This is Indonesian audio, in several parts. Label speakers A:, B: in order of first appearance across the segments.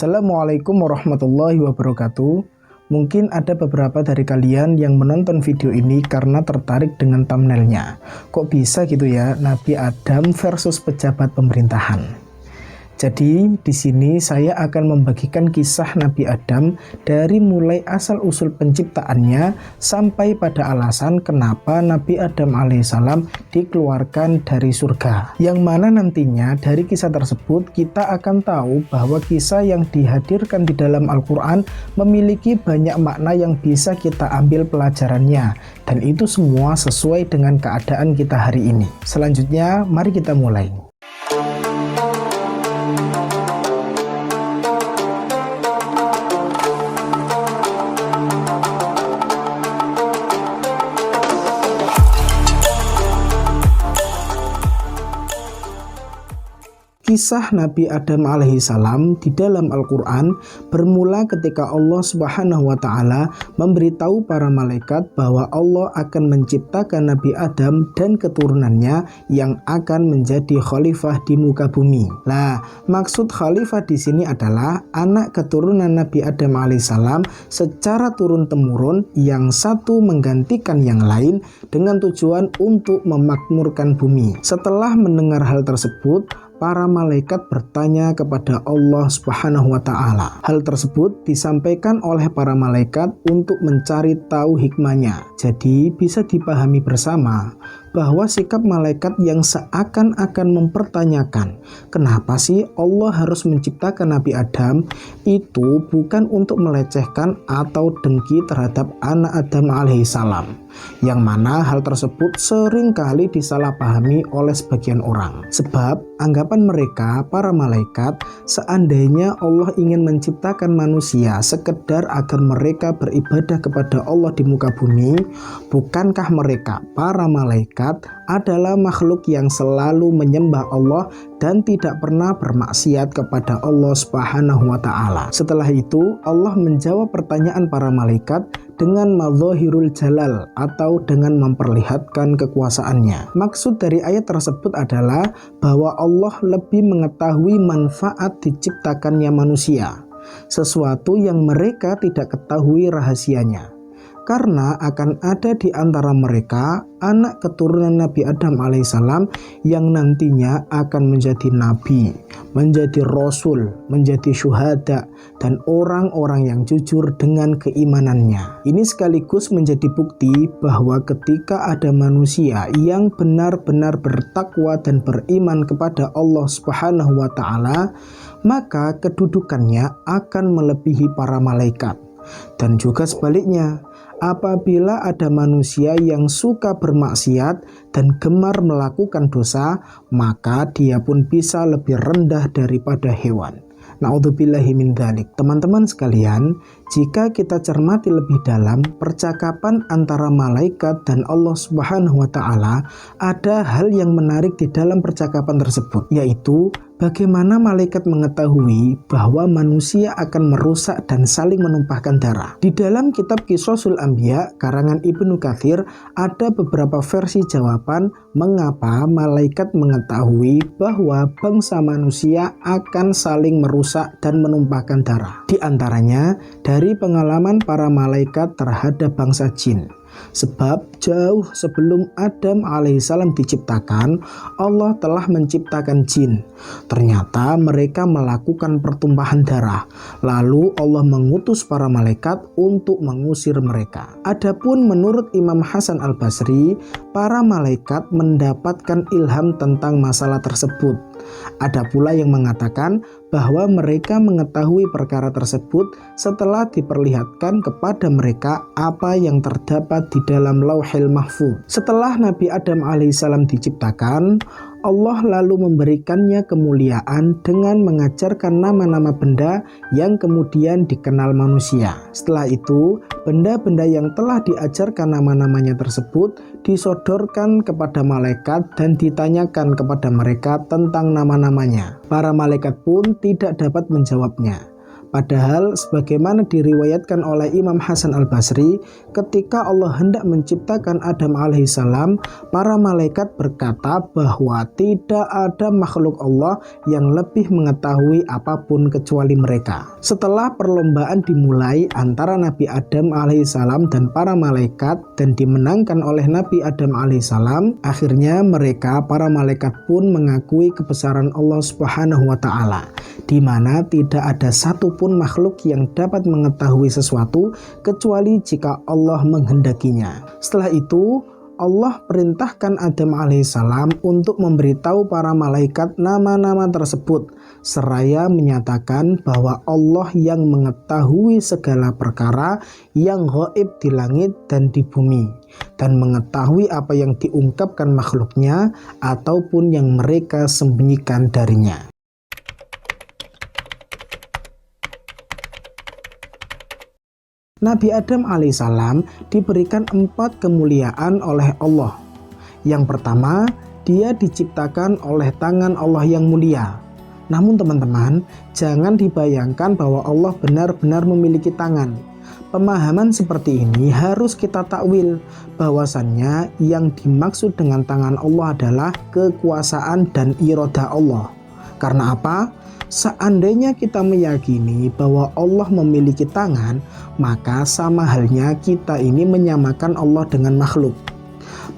A: Assalamualaikum warahmatullahi wabarakatuh. Mungkin ada beberapa dari kalian yang menonton video ini karena tertarik dengan thumbnailnya. Kok bisa gitu ya, Nabi Adam versus pejabat pemerintahan? Jadi di sini saya akan membagikan kisah Nabi Adam dari mulai asal-usul penciptaannya sampai pada alasan kenapa Nabi Adam alaihissalam dikeluarkan dari surga. Yang mana nantinya dari kisah tersebut kita akan tahu bahwa kisah yang dihadirkan di dalam Al-Quran memiliki banyak makna yang bisa kita ambil pelajarannya. Dan itu semua sesuai dengan keadaan kita hari ini. Selanjutnya mari kita mulai. Kisah Nabi Adam alaihissalam di dalam Al-Quran bermula ketika Allah Subhanahu wa Ta'ala memberitahu para malaikat bahwa Allah akan menciptakan Nabi Adam dan keturunannya yang akan menjadi khalifah di muka bumi. Nah, maksud khalifah di sini adalah anak keturunan Nabi Adam alaihissalam secara turun-temurun yang satu menggantikan yang lain dengan tujuan untuk memakmurkan bumi. Setelah mendengar hal tersebut, para malaikat bertanya kepada Allah Subhanahu wa Ta'ala. Hal tersebut disampaikan oleh para malaikat untuk mencari tahu hikmahnya. Jadi bisa dipahami bersama bahwa sikap malaikat yang seakan-akan mempertanyakan kenapa sih Allah harus menciptakan Nabi Adam itu bukan untuk melecehkan atau dengki terhadap anak Adam alaihissalam, yang mana hal tersebut seringkali disalahpahami oleh sebagian orang. Sebab anggapan mereka para malaikat, seandainya Allah ingin menciptakan manusia sekedar agar mereka beribadah kepada Allah di muka bumi, bukankah mereka para malaikat adalah makhluk yang selalu menyembah Allah dan tidak pernah bermaksiat kepada Allah Subhanahu wa Ta'ala? Setelah itu Allah menjawab pertanyaan para malaikat dengan madzahirul jalal atau dengan memperlihatkan kekuasaannya. Maksud dari ayat tersebut adalah bahwa Allah lebih mengetahui manfaat diciptakannya manusia, sesuatu yang mereka tidak ketahui rahasianya. Karena akan ada di antara mereka anak keturunan Nabi Adam alaihissalam yang nantinya akan menjadi nabi, menjadi rasul, menjadi syuhada, dan orang-orang yang jujur dengan keimanannya. Ini sekaligus menjadi bukti bahwa ketika ada manusia yang benar-benar bertakwa dan beriman kepada Allah Subhanahu wa Ta'ala, maka kedudukannya akan melebihi para malaikat. Dan juga sebaliknya, apabila ada manusia yang suka bermaksiat dan gemar melakukan dosa, maka dia pun bisa lebih rendah daripada hewan. Na'udzubillahi min dzalik. Teman-teman sekalian, jika kita cermati lebih dalam percakapan antara malaikat dan Allah Subhanahu wa Ta'ala, ada hal yang menarik di dalam percakapan tersebut, yaitu bagaimana malaikat mengetahui bahwa manusia akan merusak dan saling menumpahkan darah. Di dalam kitab Qisasul Anbiya karangan Ibnu Katsir ada beberapa versi jawaban mengapa malaikat mengetahui bahwa bangsa manusia akan saling merusak dan menumpahkan darah. Di antaranya dari pengalaman para malaikat terhadap bangsa jin. Sebab jauh sebelum Adam alaihissalam diciptakan, Allah telah menciptakan jin. Ternyata mereka melakukan pertumpahan darah. Lalu Allah mengutus para malaikat untuk mengusir mereka. Adapun menurut Imam Hasan Al-Basri, para malaikat mendapatkan ilham tentang masalah tersebut. Ada pula yang mengatakan bahwa mereka mengetahui perkara tersebut setelah diperlihatkan kepada mereka apa yang terdapat di dalam Lauhil Mahfuz. Setelah Nabi Adam alaihissalam diciptakan, Allah lalu memberikannya kemuliaan dengan mengajarkan nama-nama benda yang kemudian dikenal manusia. Setelah itu, benda-benda yang telah diajarkan nama-namanya tersebut disodorkan kepada malaikat dan ditanyakan kepada mereka tentang nama-namanya. Para malaikat pun tidak dapat menjawabnya. Padahal sebagaimana diriwayatkan oleh Imam Hasan Al-Basri, ketika Allah hendak menciptakan Adam alaihissalam, para malaikat berkata bahwa tidak ada makhluk Allah yang lebih mengetahui apapun kecuali mereka. Setelah perlombaan dimulai antara Nabi Adam alaihissalam dan para malaikat dan dimenangkan oleh Nabi Adam alaihissalam, akhirnya mereka para malaikat pun mengakui kebesaran Allah Subhanahu wa Ta'ala, di mana tidak ada satupun makhluk yang dapat mengetahui sesuatu kecuali jika Allah menghendakinya. Setelah itu Allah perintahkan Adam alaihissalam untuk memberitahu para malaikat nama-nama tersebut, seraya menyatakan bahwa Allah yang mengetahui segala perkara yang gaib di langit dan di bumi, dan mengetahui apa yang diungkapkan makhluknya ataupun yang mereka sembunyikan darinya. Nabi Adam alaihissalam diberikan 4 kemuliaan oleh Allah. Yang pertama, dia diciptakan oleh tangan Allah yang mulia. Namun teman-teman, jangan dibayangkan bahwa Allah benar-benar memiliki tangan. Pemahaman seperti ini harus kita takwil, bahwasannya yang dimaksud dengan tangan Allah adalah kekuasaan dan iradah Allah. Karena apa? Seandainya kita meyakini bahwa Allah memiliki tangan, maka sama halnya kita ini menyamakan Allah dengan makhluk.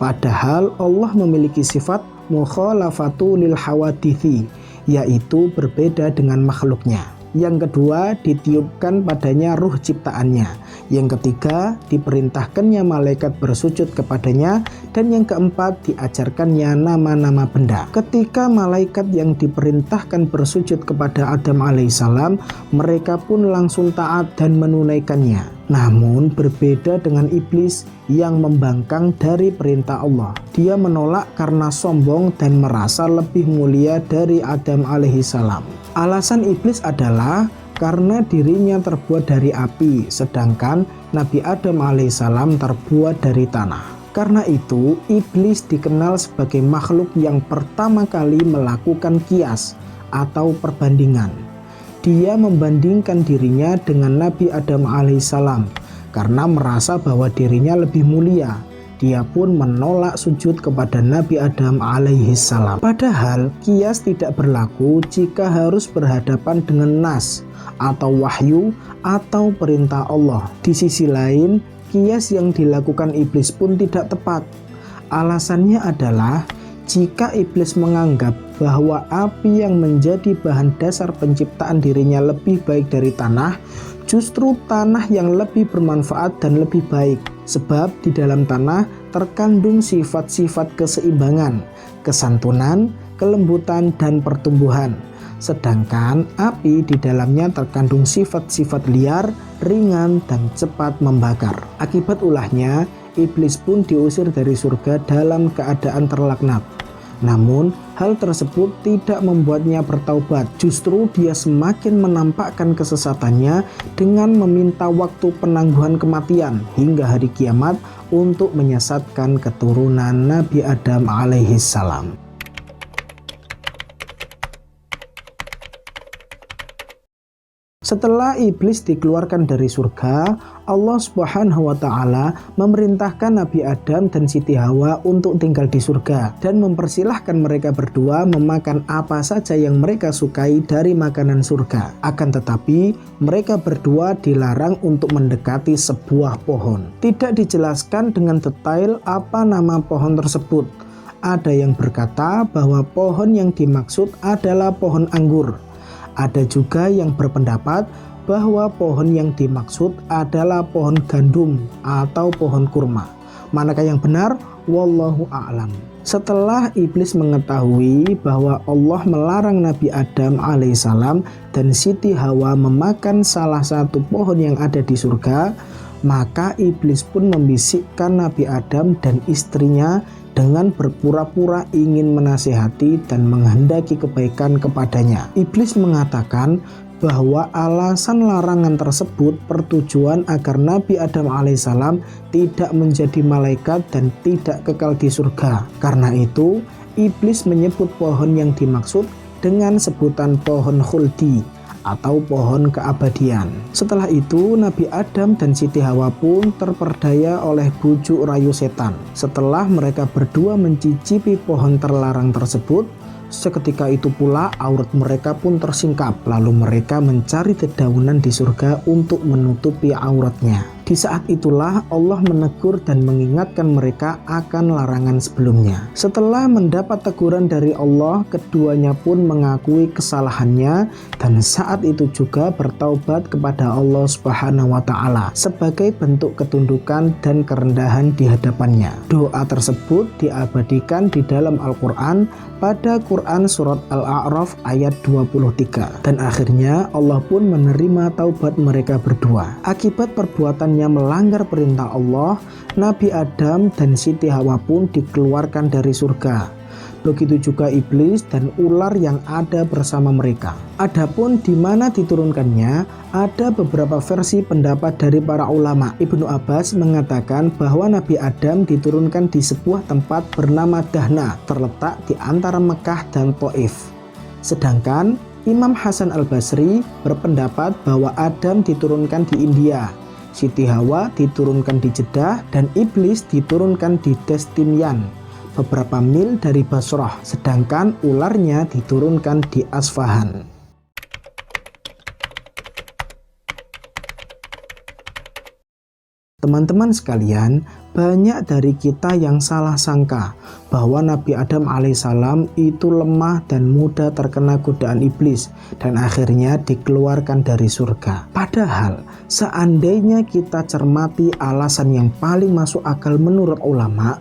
A: Padahal Allah memiliki sifat mukhalafatu lil hawadithi, yaitu berbeda dengan makhluknya. Yang kedua, ditiupkan padanya ruh ciptaannya. Yang ketiga, diperintahkannya malaikat bersujud kepadanya. Dan yang keempat, diajarkannya nama-nama benda. Ketika malaikat yang diperintahkan bersujud kepada Adam alaihissalam, mereka pun langsung taat dan menunaikannya. Namun berbeda dengan iblis yang membangkang dari perintah Allah. Dia menolak karena sombong dan merasa lebih mulia dari Adam alaihissalam. Alasan iblis adalah karena dirinya terbuat dari api, sedangkan Nabi Adam alaihissalam terbuat dari tanah. Karena itu, iblis dikenal sebagai makhluk yang pertama kali melakukan qiyas atau perbandingan. Dia membandingkan dirinya dengan Nabi Adam alaihissalam karena merasa bahwa dirinya lebih mulia. Dia pun menolak sujud kepada Nabi Adam alaihissalam. Padahal qiyas tidak berlaku jika harus berhadapan dengan nas atau wahyu atau perintah Allah. Di sisi lain, qiyas yang dilakukan iblis pun tidak tepat. Alasannya adalah jika iblis menganggap bahwa api yang menjadi bahan dasar penciptaan dirinya lebih baik dari tanah, justru tanah yang lebih bermanfaat dan lebih baik. Sebab di dalam tanah terkandung sifat-sifat keseimbangan, kesantunan, kelembutan, dan pertumbuhan. Sedangkan api di dalamnya terkandung sifat-sifat liar, ringan, dan cepat membakar. Akibat ulahnya, iblis pun diusir dari surga dalam keadaan terlaknat. Namun, hal tersebut tidak membuatnya bertaubat. Justru dia semakin menampakkan kesesatannya dengan meminta waktu penangguhan kematian hingga hari kiamat untuk menyesatkan keturunan Nabi Adam alaihissalam. Setelah iblis dikeluarkan dari surga, Allah Subhanahu wa Ta'ala memerintahkan Nabi Adam dan Siti Hawa untuk tinggal di surga dan mempersilahkan mereka berdua memakan apa saja yang mereka sukai dari makanan surga. Akan tetapi, mereka berdua dilarang untuk mendekati sebuah pohon. Tidak dijelaskan dengan detail apa nama pohon tersebut. Ada yang berkata bahwa pohon yang dimaksud adalah pohon anggur. Ada juga yang berpendapat bahwa pohon yang dimaksud adalah pohon gandum atau pohon kurma. Manakah yang benar? Wallahu a'lam. Setelah iblis mengetahui bahwa Allah melarang Nabi Adam alaihissalam dan Siti Hawa memakan salah satu pohon yang ada di surga, maka iblis pun membisikkan Nabi Adam dan istrinya dengan berpura-pura ingin menasihati dan menghendaki kebaikan kepadanya. Iblis mengatakan bahwa alasan larangan tersebut bertujuan agar Nabi Adam alaihissalam tidak menjadi malaikat dan tidak kekal di surga. Karena itu, iblis menyebut pohon yang dimaksud dengan sebutan pohon khuldi atau pohon keabadian. Setelah itu Nabi Adam dan Siti Hawa pun terperdaya oleh bujuk rayu setan. Setelah mereka berdua mencicipi pohon terlarang tersebut, seketika itu pula aurat mereka pun tersingkap, lalu mereka mencari dedaunan di surga untuk menutupi auratnya. Di saat itulah Allah menegur dan mengingatkan mereka akan larangan sebelumnya. Setelah mendapat teguran dari Allah, keduanya pun mengakui kesalahannya dan saat itu juga bertaubat kepada Allah Subhanahu wa Ta'ala sebagai bentuk ketundukan dan kerendahan di hadapannya. Doa tersebut diabadikan di dalam Al-Quran pada Quran surat Al-A'raf ayat 23. Dan akhirnya Allah pun menerima taubat mereka berdua. Akibat perbuatannya melanggar perintah Allah, Nabi Adam dan Siti Hawa pun dikeluarkan dari surga. Begitu juga iblis dan ular yang ada bersama mereka. Adapun di mana diturunkannya, ada beberapa versi pendapat dari para ulama. Ibnu Abbas mengatakan bahwa Nabi Adam diturunkan di sebuah tempat bernama Dahna, terletak di antara Mekah dan Taif. Sedangkan Imam Hasan Al-Basri berpendapat bahwa Adam diturunkan di India, Siti Hawa diturunkan di Jeddah, dan iblis diturunkan di Destinian, beberapa mil dari Basrah, sedangkan ularnya diturunkan di Asfahan. Teman-teman sekalian, banyak dari kita yang salah sangka bahwa Nabi Adam alaihissalam itu lemah dan mudah terkena godaan iblis dan akhirnya dikeluarkan dari surga. Padahal seandainya kita cermati alasan yang paling masuk akal menurut ulama,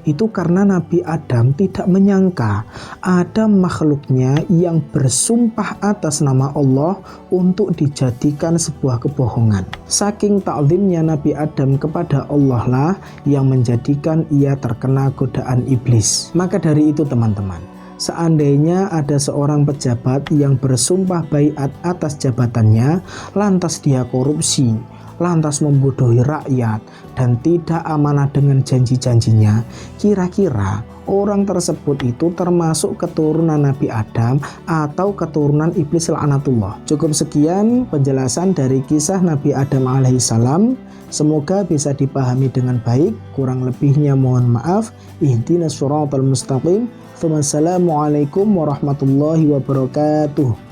A: itu karena Nabi Adam tidak menyangka ada makhluknya yang bersumpah atas nama Allah untuk dijadikan sebuah kebohongan. Saking ta'zimnya Nabi Adam kepada Allah lah yang menjadikan ia terkena godaan iblis. Maka dari itu teman-teman, seandainya ada seorang pejabat yang bersumpah baiat atas jabatannya, lantas dia korupsi, lantas membodohi rakyat, dan tidak amanah dengan janji-janjinya, kira-kira orang tersebut itu termasuk keturunan Nabi Adam atau keturunan iblis laknatullah. Cukup sekian penjelasan dari kisah Nabi Adam alaihissalam. Semoga bisa dipahami dengan baik. Kurang lebihnya mohon maaf. Ihdinas shiratal mustaqim. Wassalamualaikum warahmatullahi wabarakatuh.